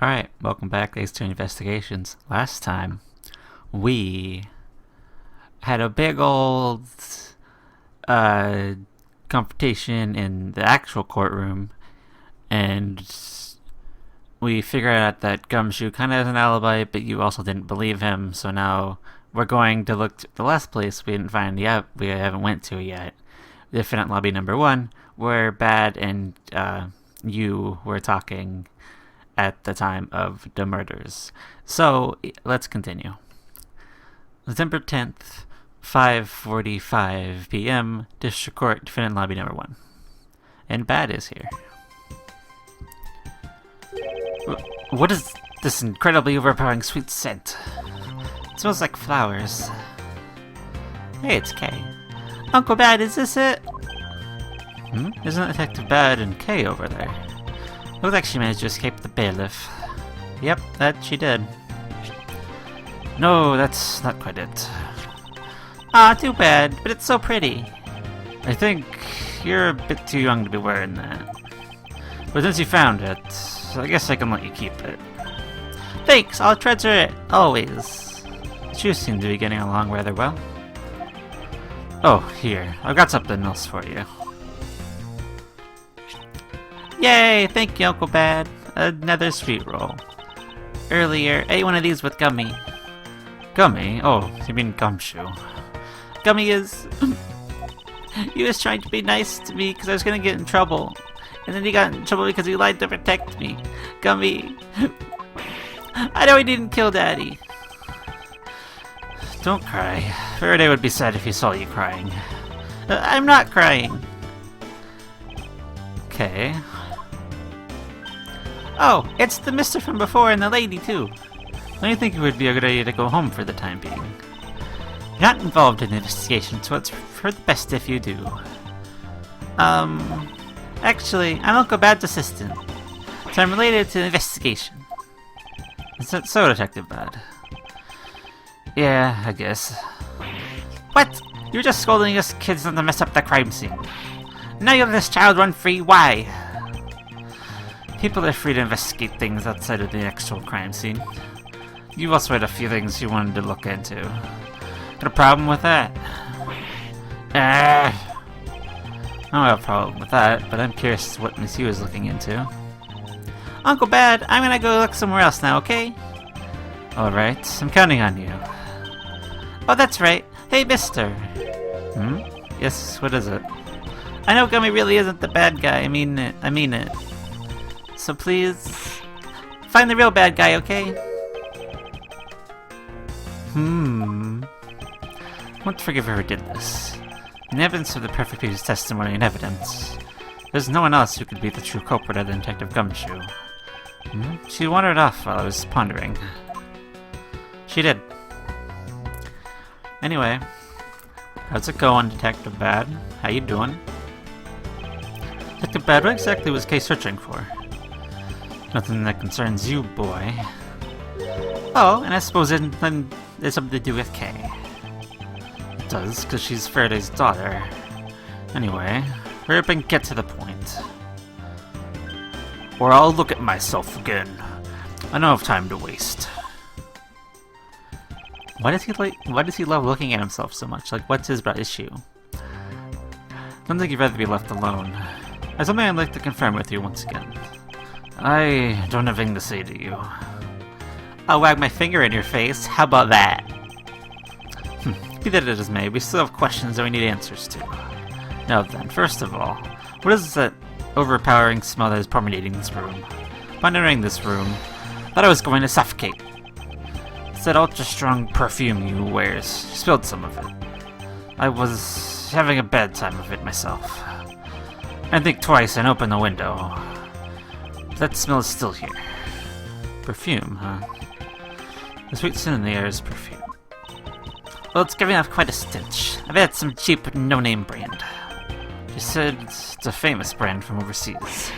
Alright, welcome back, thanks to Investigations. Last time, we had a big old confrontation in the actual courtroom, and we figured out that Gumshoe kind of has an alibi, but you also didn't believe him, so now we're going to look to the last place we didn't find yet, we haven't went to yet. Infinite Lobby number 1, where Bad and you were talking at the time of the murders. So, let's continue. September 10th, 5:45 p.m., District Court, Defendant Lobby number 1. And Bad is here. What is this incredibly overpowering sweet scent? It smells like flowers. Hey, it's Kay. Uncle Bad, is this it? Isn't Detective Bad and Kay over there? Looks like she managed to escape the bailiff. Yep, that she did. No, that's not quite it. Ah, too bad, but it's so pretty. I think you're a bit too young to be wearing that. But since you found it, I guess I can let you keep it. Thanks, I'll treasure it, always. The shoes seem to be getting along rather well. Oh, here, I've got something else for you. Yay! Thank you, Uncle Bad. Another sweet roll. Earlier, I ate one of these with Gummy. Gummy? Oh, you mean Gumshoe. Gummy is... He was trying to be nice to me because I was going to get in trouble. And then he got in trouble because he lied to protect me. Gummy... I know he didn't kill Daddy. Don't cry. Faraday would be sad if he saw you crying. I'm not crying. Okay. Oh, it's the mister from before and the lady, too. Don't you think it would be a good idea to go home for the time being? You're not involved in the investigation, so it's for the best if you do. Actually, I'm Uncle Bad's assistant, so I'm related to the investigation. Is that so, Detective Bad? Yeah, I guess. What? You're just scolding us kids not to mess up the crime scene. Now you let this child run free, why? People are free to investigate things outside of the actual crime scene. You also had a few things you wanted to look into. Got a problem with that? I don't have a problem with that, but I'm curious what Miss Yu is looking into. Uncle Bad, I'm gonna go look somewhere else now, okay? Alright, I'm counting on you. Oh, that's right. Hey, mister. Yes, what is it? I know Gummy really isn't the bad guy, I mean it. So please, find the real bad guy, okay? Won't forgive her who did this. In evidence of the perfect people's testimony and evidence, there's no one else who could be the true culprit other than Detective Gumshoe. She wandered off while I was pondering. She did. Anyway, how's it going, Detective Bad? How you doing? Detective Bad, what exactly was Kay searching for? Nothing that concerns you, boy. Oh, and I suppose it has something to do with Kay. It does, because she's Faraday's daughter. Anyway, hurry up and get to the point. Or I'll look at myself again. I don't have time to waste. Why does he love looking at himself so much? Like, what's his issue? I don't think you'd rather be left alone. There's something I'd like to confirm with you once again. I don't have anything to say to you. I'll wag my finger in your face. How about that? Be that it is may, we still have questions that we need answers to. Now then, first of all, what is that overpowering smell that is permeating this room? Upon entering this room, I thought I was going to suffocate. It's that ultra-strong perfume you wears. You spilled some of it. I was having a bad time of it myself. I think twice and opened the window. That smell is still here. Perfume, huh? The sweet scent in the air is perfume. Well, it's giving off quite a stench. I bet it's some cheap, no-name brand. She said it's a famous brand from overseas.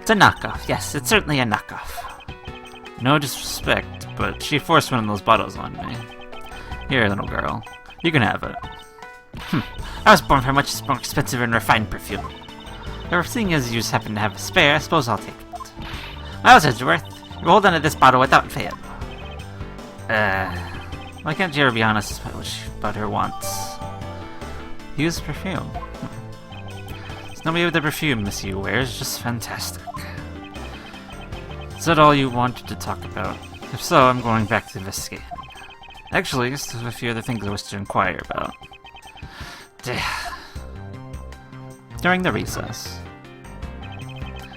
It's a knockoff. Yes, it's certainly a knockoff. No disrespect, but she forced one of those bottles on me. Here, little girl. You can have it. I was born for much more expensive and refined perfume. However, seeing as you just happen to have a spare, I suppose I'll take it. Miles Edgeworth, you hold on to this bottle without fail. Why can't you ever be honest about her wants? Use perfume. It's not maybe the perfume Miss Yu wears, just fantastic. Is that all you wanted to talk about? If so, I'm going back to investigate. Actually, there's a few other things I wish to inquire about. During the recess.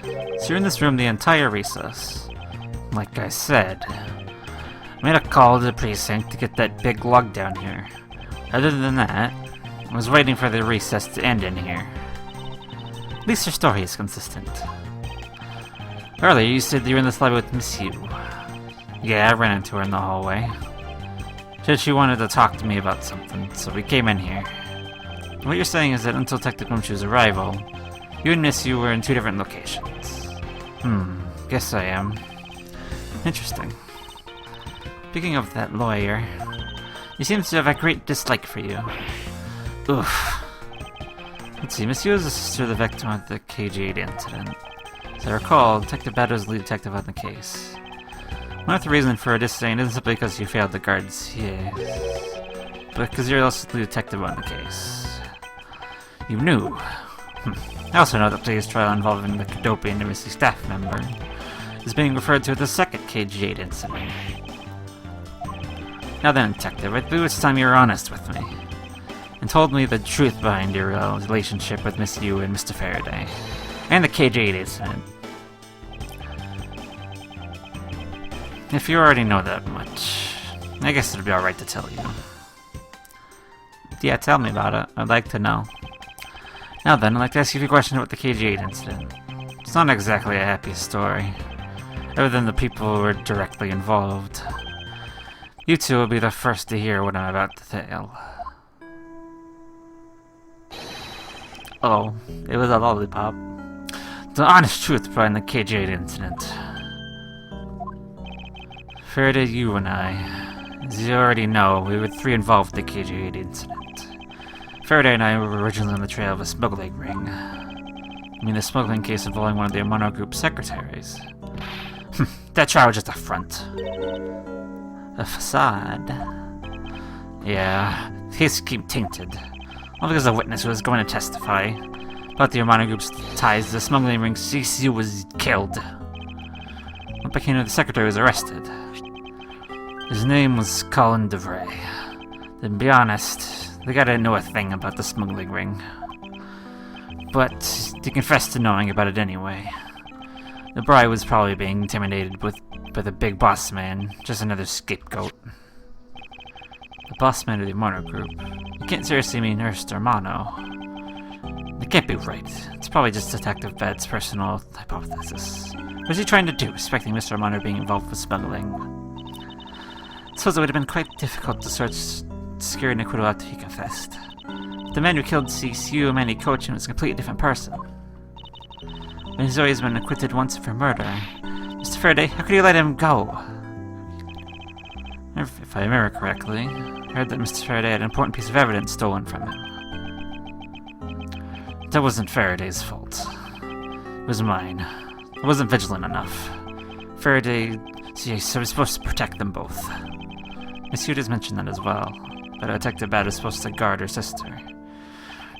So you're in this room the entire recess. Like I said, I made a call to the precinct to get that big lug down here. Other than that, I was waiting for the recess to end in here. At least your story is consistent. Earlier, you said you were in this lobby with Miss Yu. Yeah, I ran into her in the hallway. Said she wanted to talk to me about something, so we came in here. What you're saying is that until Detective Gumshoe's arrival, you and Miss Yu were in two different locations. Guess I am. Interesting. Speaking of that lawyer, he seems to have a great dislike for you. Oof. Let's see, Miss Yu is the sister of the victim of the KG8 incident. As I recall, Detective Bado is the lead detective on the case. One of the reasons for her disdain isn't simply because you failed the guards, yes, but because you're also the lead detective on the case. You knew. I also know that today's trial involving the Kadopi and Missy staff member is being referred to as the second KG8 incident. Now then, Detective, I believe it's time you were honest with me, and told me the truth behind your relationship with Miss Yu and Mr. Faraday, and the KG8 incident. If you already know that much, I guess it'd be alright to tell you. Yeah, tell me about it. I'd like to know. Now then, I'd like to ask you a few questions about the KG8 incident. It's not exactly a happy story, other than the people who were directly involved. You two will be the first to hear what I'm about to tell. Oh, it was a lollipop. The honest truth behind the KG8 incident. Faraday, you and I, as you already know, we were three involved in the KG8 incident. Faraday and I were originally on the trail of a smuggling ring. I mean, the smuggling case involving one of the Amano Group secretaries. That trial was just a front. A facade. Yeah, the case became tainted. All because a witness who was going to testify about the Amano Group's ties to the smuggling ring CCU was killed. What became of the secretary was arrested. His name was Colin DeVray. To be honest, the guy didn't know a thing about the smuggling ring. But he confessed to knowing about it anyway. The bride was probably being intimidated by the big boss man, just another scapegoat. The boss man of the Amano Group. You can't seriously mean Ernst Armano. It can't be right. It's probably just Detective Bad's personal hypothesis. What was he trying to do, suspecting Mr. Armano being involved with smuggling? I suppose it would have been quite difficult to secure an acquittal after he confessed. But the man who killed CCU, Manny Cochin, was a completely different person. When he's always been acquitted once for murder. Mr. Faraday, how could you let him go? If I remember correctly, I heard that Mr. Faraday had an important piece of evidence stolen from him. That wasn't Faraday's fault. It was mine. I wasn't vigilant enough. Faraday, so I was supposed to protect them both. Miss Yu has mentioned that as well, but Detective Bad was supposed to guard her sister.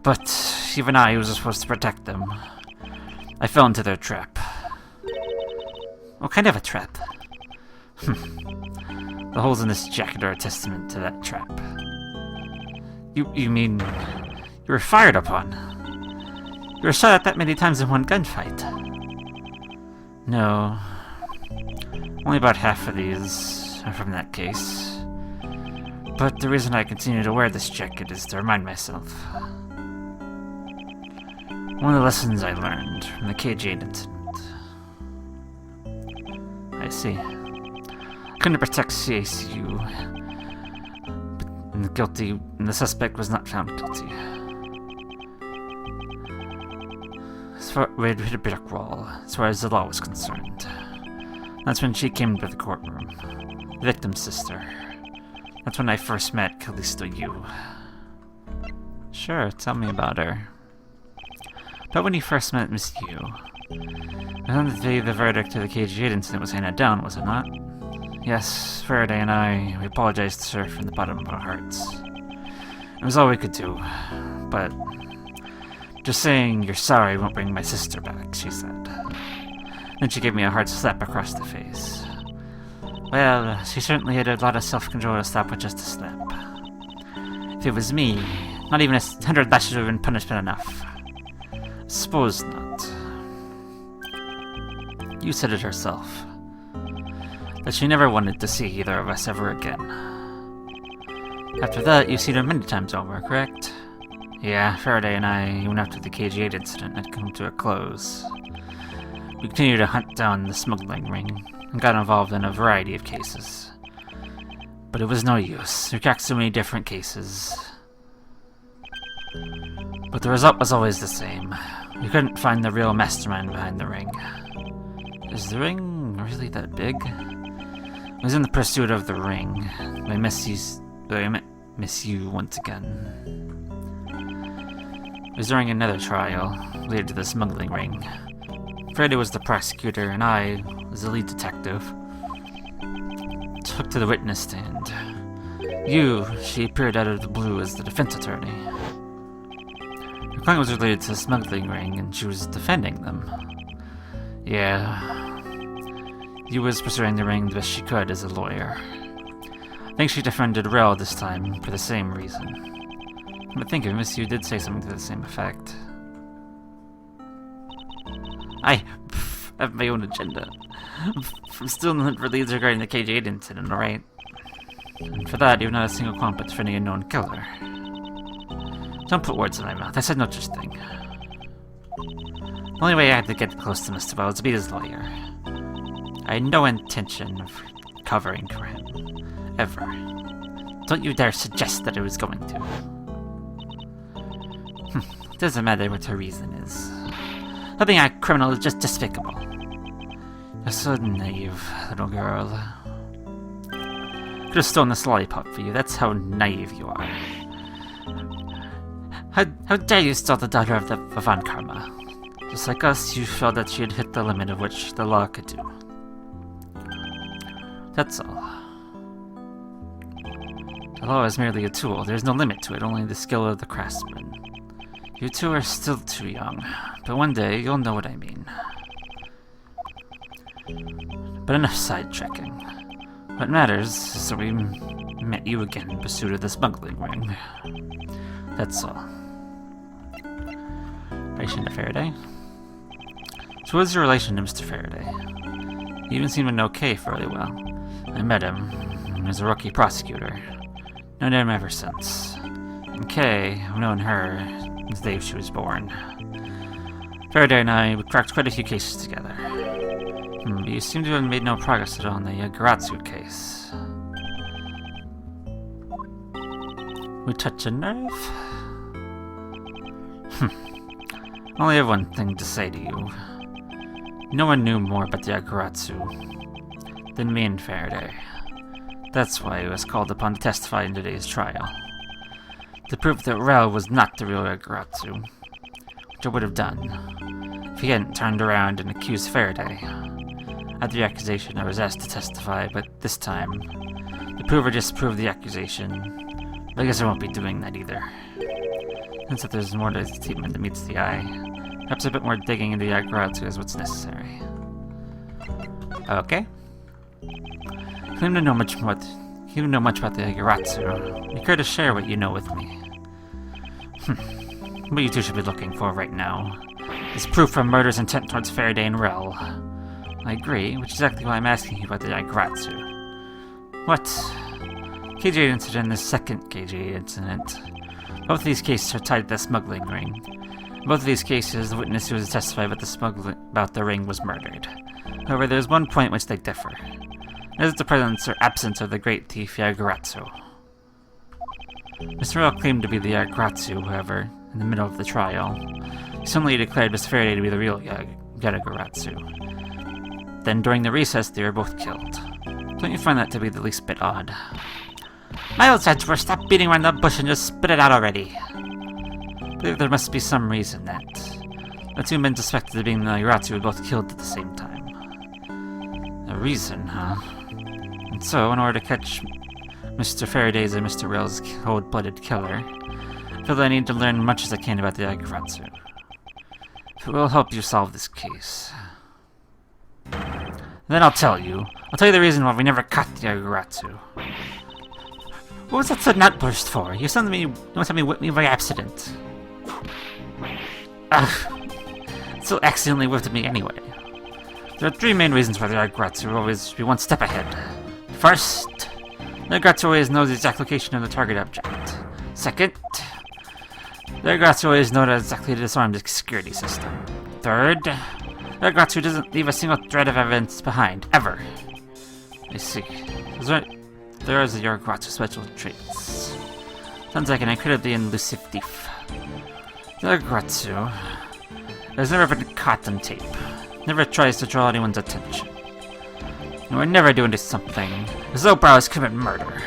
But even I was supposed to protect them. I fell into their trap. What kind of a trap? The holes in this jacket are a testament to that trap. You mean you were fired upon? You were shot at that many times in one gunfight? No. Only about half of these are from that case. But the reason I continue to wear this jacket is to remind myself. One of the lessons I learned from the KG8 incident. I see. I couldn't protect CACU, and the suspect was not found guilty. We hit a brick wall, as far as the law was concerned. That's when she came to the courtroom. The victim's sister. That's when I first met Callisto Yu. Sure, tell me about her. But when you first met Miss Yu, And on the day the verdict to the KG8 incident was handed down, was it not? Yes, Faraday and I, we apologized to her from the bottom of our hearts. It was all we could do, but just saying you're sorry won't bring my sister back, she said. Then she gave me a hard slap across the face. Well, she certainly had a lot of self-control to stop with just a slap. If it was me, not even 100 lashes would have been punishment enough. Suppose not. You said it herself. That she never wanted to see either of us ever again. After that, you've seen her many times over, correct? Yeah, Faraday and I, even after the KG8 incident had come to a close. We continued to hunt down the smuggling ring, and got involved in a variety of cases. But it was no use. We cracked so many different cases. But the result was always the same. We couldn't find the real mastermind behind the ring. Is the ring really that big? I was in the pursuit of the ring. I miss you once again. It was during another trial, related to the smuggling ring. Freddy was the prosecutor, and I was the lead detective. Took to the witness stand. She appeared out of the blue as the defense attorney. Her client was related to the smuggling ring, and she was defending them. Yeah. You was pursuing the ring the best she could as a lawyer. I think she defended Rel this time for the same reason. But think of Miss You did say something to the same effect. I have my own agenda. I'm still in the hunt for leads regarding the KG8 incident, alright? And for that, you've not a single qualm but defending a known killer. Don't put words in my mouth. I said no such thing. The only way I had to get close to Mr. Bell was to be his lawyer. I had no intention of covering for him. Ever. Don't you dare suggest that I was going to. It doesn't matter what her reason is. Helping a criminal is just despicable. You're so naive, little girl. Could have stolen this lollipop for you. That's how naive you are. How dare you steal the daughter of Van Karma? Just like us, you felt that she had hit the limit of which the law could do. That's all. The law is merely a tool. There's no limit to it, only the skill of the craftsman. You two are still too young, but one day you'll know what I mean. But enough sidetracking. What matters is that we met you again in pursuit of the smuggling ring. That's all. Relation to Faraday? So what's your relation to Mr. Faraday? He even seemed to know Kay fairly well. I met him. He was a rookie prosecutor. Known him ever since. And Kay, I've known her since the day she was born. Faraday and I cracked quite a few cases together. But you seem to have made no progress at all in the Yatagarasu case. We touch a nerve? I only have one thing to say to you. No one knew more about the Yatagarasu than me and Faraday. That's why he was called upon to testify in today's trial. To prove that Rel was not the real Yatagarasu, which I would have done if he hadn't turned around and accused Faraday. At the accusation, I was asked to testify, but this time, the prover disproved the accusation. But I guess I won't be doing that either. Since that there's more to the statement that meets the eye, perhaps a bit more digging into the Yatagarasu is what's necessary. Okay. You claim to know much about the Yatagarasu. You care to share what you know with me. What you two should be looking for right now is proof of murder's intent towards Faraday and Rel. I agree, which is exactly why I'm asking you about the Yatagarasu. What? KG8 incident and the second KG8 incident. Both of these cases are tied to the smuggling ring. In both of these cases, the witness who was to testify about the ring was murdered. However, there is one point which they differ. That is the presence or absence of the great thief Yatagarasu. Mr. Rel claimed to be the Yatagarasu, however, in the middle of the trial. He suddenly declared Miss Faraday to be the real Yatagarasu. Then, during the recess, they were both killed. Don't you find that to be the least bit odd? Miles Edgeworth, stop beating around the bush and just spit it out already. I believe there must be some reason that The two men suspected of being the Yatagarasu were both killed at the same time. A reason, huh? And so, in order to catch Mr. Faraday's and Mr. Rail's cold-blooded killer, I feel that I need to learn as much as I can about the Yatagarasu. If it will help you solve this case. Then I'll tell you. I'll tell you the reason why we never caught the Yatagarasu. What was that sudden outburst for? You want to tell me whipped me by accident. Ugh. It still accidentally whipped at me anyway. There are three main reasons why the Yatagarasu will always be one step ahead. First, the Yatagarasu always knows the exact location of the target object. Second, the Yatagarasu always knows exactly to disarm the security system. Third, the Yatagarasu doesn't leave a single thread of evidence behind, ever. I see. There is the Yatagarasu special traits. Sounds like an incredibly elusive thief. The Yatagarasu has never been caught on tape. Never tries to draw anyone's attention. And we're never doing this something as though Brow has committed murder.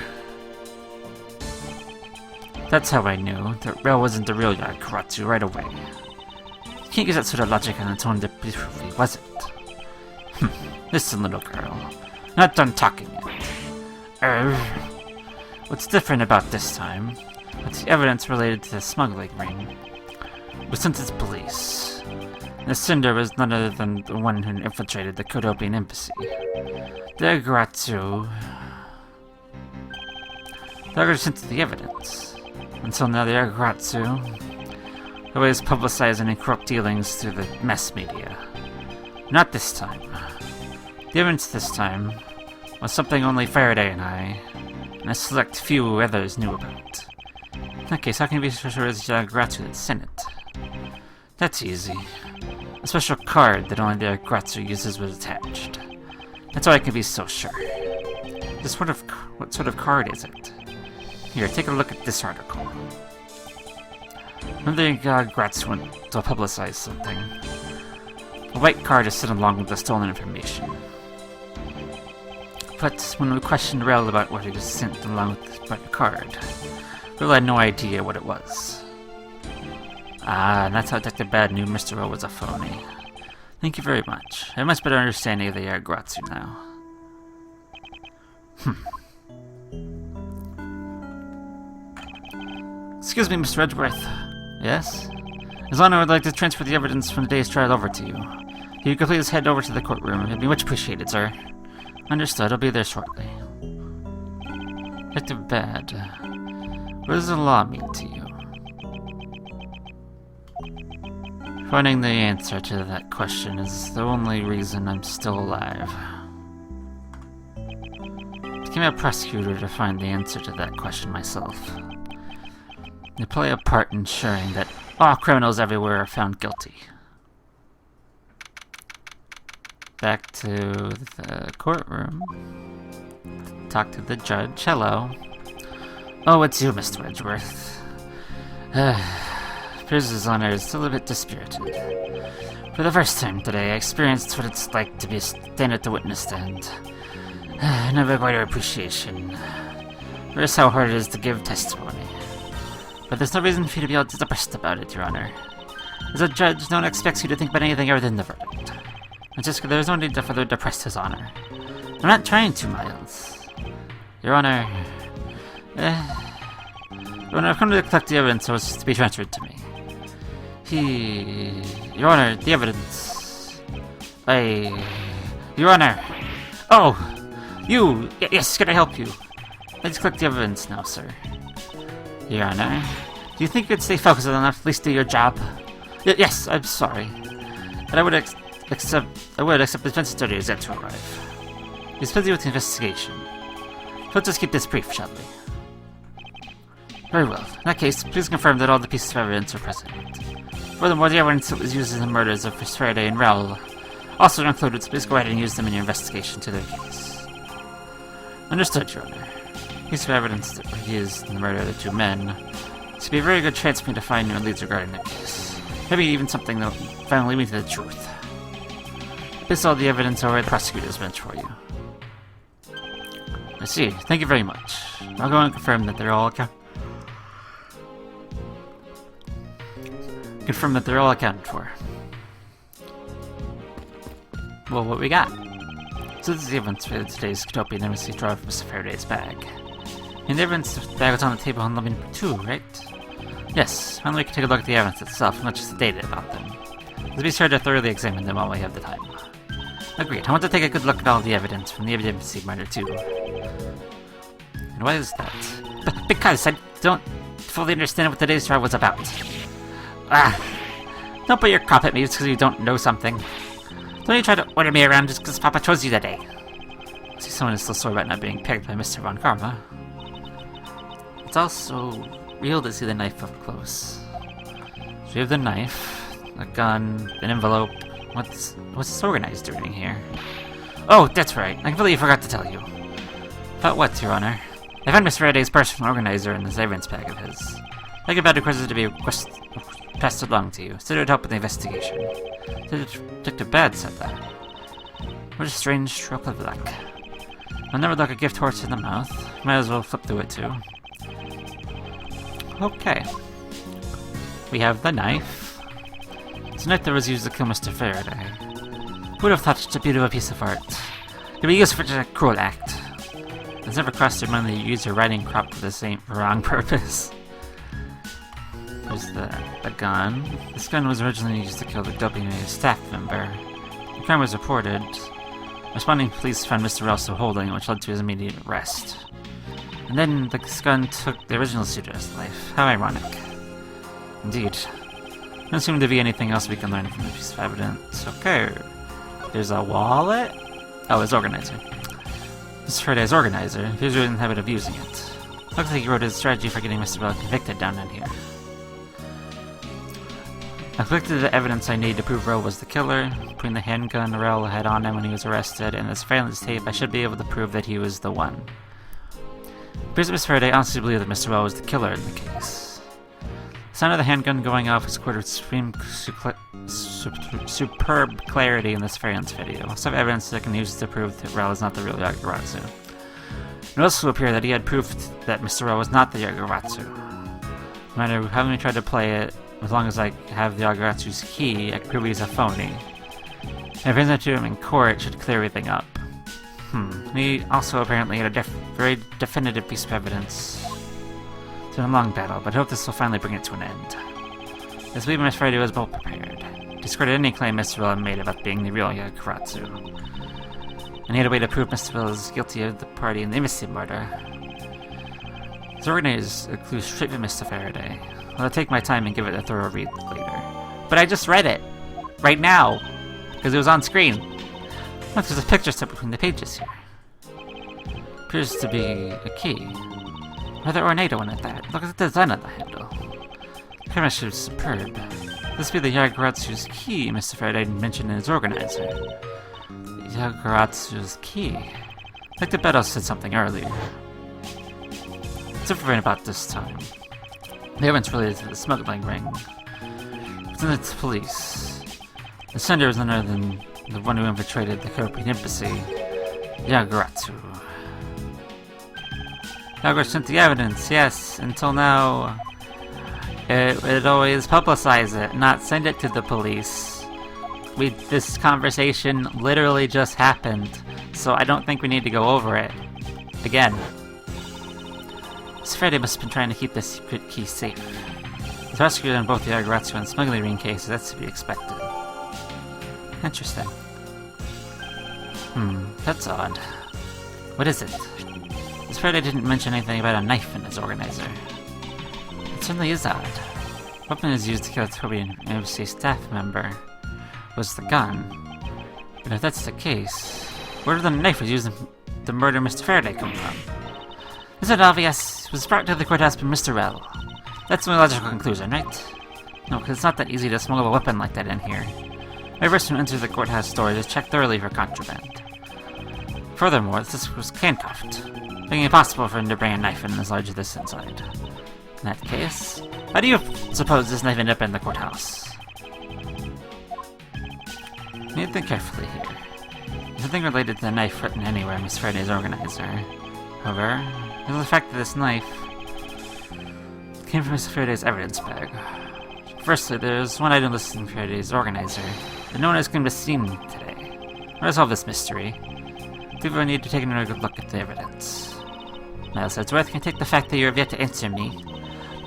That's how I knew that Rail wasn't the real Yatagarasu right away. You can't use that sort of logic on its own to prove he wasn't. Listen, little girl. Not done talking yet. What's different about this time? It's the evidence related to the smuggling ring. Was sent to the police. The sender was none other than the one who infiltrated the Kodopian embassy. The Yatagarasu sent to the evidence. Until now, the Yatagarasu always publicizing and corrupt dealings through the mass media. Not this time. The evidence this time was something only Faraday and I, and a select few others knew about. In that case, how can you be so sure it's Yatagarasu that sent it? That's easy. A special card that only the Yatagarasu uses was attached. That's why I can be so sure. What sort of card is it? Here, take a look at this article. When the Yatagarasu went to publicize something, a white card is sent along with the stolen information. But when we questioned Rail about what he was sent along with the white card, Rail had no idea what it was. Ah, and that's how Detective Bad knew Mr. Rail was a phony. Thank you very much. I have a much better understanding of the Yatagarasu now. Excuse me, Mr. Edgeworth. Yes? His Honor would like to transfer the evidence from today's trial over to you. If you could please head over to the courtroom, it'd be much appreciated, sir. Understood, I'll be there shortly. Detective Bad, what does the law mean to you? Finding the answer to that question is the only reason I'm still alive. I became a prosecutor to find the answer to that question myself. I play a part in ensuring that all criminals everywhere are found guilty. Back to the courtroom. Talk to the judge. Hello. Oh, it's you, Mr. Edgeworth. Appears His Honor is still a bit dispirited. For the first time today, I experienced what it's like to be stand at the witness stand. Never greater appreciation. Notice how hard it is to give testimony. But there's no reason for you to be all depressed about it, Your Honor. As a judge, no one expects you to think about anything other than the verdict. There's no need to further depress His Honor. I'm not trying to, Miles. Your Honor... Your Honor, I've come to collect the evidence that was to be transferred to me. Your Honor, the evidence... Your Honor! Oh! You! Yes, can I help you? Let's collect the evidence now, sir. Your Honor, do you think you could stay focused enough to at least do your job? Yes, I'm sorry. But I would accept the defense attorney is yet to arrive. He's busy with the investigation. Let's just keep this brief, shall we? Very well. In that case, please confirm that all the pieces of evidence are present. Furthermore, the evidence that was used in the murders of Faraday and Raoul also included, so please go ahead and use them in your investigation to their case. Understood, Your Honor. Piece of evidence that were used in the murder of the two men. This could be a very good chance for me to find new leads regarding that case. Maybe even something that will finally lead me to the truth. This is all the evidence over at the prosecutor's bench for you. I see. Thank you very much. I'll go and confirm that they're all accounted for. Well, what we got? So this is the evidence for today's Utopian Embassy drawer from Mr. Faraday's bag. And the evidence bag was on the table in lobby number 2, right? Yes, finally we can take a look at the evidence itself, not just the data about them. Let's be sure to thoroughly examine them while we have the time. Agreed. I want to take a good look at all the evidence from the embassy murder too. And why is that? Because I don't fully understand what today's trial was about. Don't put your crop at me just because you don't know something. Don't you try to order me around just because Papa chose you today. I see someone is still sore about not being pegged by Mr. Von Karma. It's also real to see the knife up close. So we have the knife, a gun, an envelope. What's this organizer doing here? Oh, that's right. I completely forgot to tell you. About what, Your Honor? I found Mr. Faraday's personal organizer in this evidence bag of his. I could requested to be passed along to you, so it would help with the investigation. Detective Bad said that. What a strange stroke of luck. I'll never look a gift horse in the mouth. Might as well flip through it too. Okay. We have the knife. It's a knife that was used to kill Mr. Faraday. Who would have thought such a beautiful piece of art could be used for such a cruel act? It's never crossed your mind that you use your riding crop for the wrong purpose. There's the gun. This gun was originally used to kill the WA staff member. The crime was reported. Responding police found Mr. also holding it, which led to his immediate arrest. And then this gun took the original suitor's life. How ironic. Indeed. Doesn't seem to be anything else we can learn from this piece of evidence. Okay. There's a wallet? Oh, his organizer. Mr. Faraday's organizer. He was in the habit of using it. Looks like he wrote his strategy for getting Mr. Bell convicted down in here. I collected the evidence I need to prove Rel was the killer. Between the handgun Rel had on him when he was arrested and the surveillance tape, I should be able to prove that he was the one. It appears that Mr. Faraday honestly believed that Mr. Rel was the killer in the case. The sound of the handgun going off was quoted with superb clarity in this surveillance video. Some evidence that can use to prove that Rel is not the real Yatagarasu. It also appeared that he had proof that Mr. Rel was not the Yatagarasu. No matter how many tried to play it, as long as I have the Yatagarasu's key, I can prove he's a phony. And if presented to him in court, it should clear everything up. He also apparently had a very definitive piece of evidence. It's been a long battle, but I hope this will finally bring it to an end. I believe Mr. Faraday was well prepared. Discarded any claim Mr. Will made about being the real Yatagarasu. And he had a way to prove Mr. Will is guilty of the party in the embassy murder. His organizers a clue straight from Mr. Faraday. I'll take my time and give it a thorough read later. But I just read it! Right now! Because it was on screen! Look, there's a picture set between the pages here. Appears to be a key. Rather ornate one at that. Look at the design of the handle. The penmanship is superb. This be the Yatagarasu's key Mr. Faraday mentioned in his organizer. The Yatagarasu's key. Like the Beto said something earlier. It's different about this time. The evidence related to the smuggling ring. It's in the police. The sender is none other than the one who infiltrated the European embassy, Yatagarasu. Yatagarasu sent the evidence, yes, until now. It always publicize it, not send it to the police. This conversation literally just happened, so I don't think we need to go over it again. Mr. Faraday must have been trying to keep this secret key safe. He's prosecuted on both the Yatagarasu and smuggling ring cases, that's to be expected. Interesting. That's odd. What is it? Mr. Faraday didn't mention anything about a knife in his organizer. It certainly is odd. The weapon is used to kill a Tobian embassy staff member was the gun. But if that's the case, where did the knife was used to murder Mr. Faraday come from? Is it obvious? It was brought to the courthouse by Mr. Rel. That's the only logical conclusion, right? No, because it's not that easy to smuggle a weapon like that in here. Every person who enters the courthouse door is checked thoroughly for contraband. Furthermore, this was handcuffed, making it impossible for him to bring a knife in as large as this inside. In that case, how do you suppose this knife ended up in the courthouse? You need to think carefully here. There's nothing related to the knife written anywhere in Miss Faraday's organizer. However, there's the fact that this knife came from Mr. Faraday's evidence bag. Firstly, there's one item listed in Faraday's organizer that no one has come to see today. resolve this mystery, we will need to take another good look at the evidence. Miles Edgeworth, can take the fact that you have yet to answer me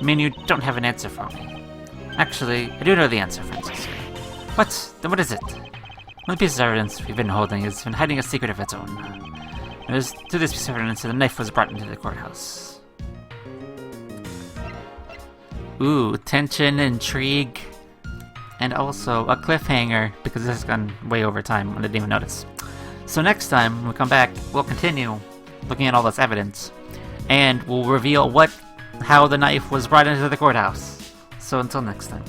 mean you don't have an answer for me? Actually, I do know the answer, Francis. What? Then what is it? One of the pieces of evidence we've been holding has been hiding a secret of its own. It was through this piece of evidence that the knife was brought into the courthouse. Ooh, tension, intrigue, and also a cliffhanger, because this has gone way over time, I didn't even notice. So next time, when we come back, we'll continue looking at all this evidence, and we'll reveal how the knife was brought into the courthouse. So until next time.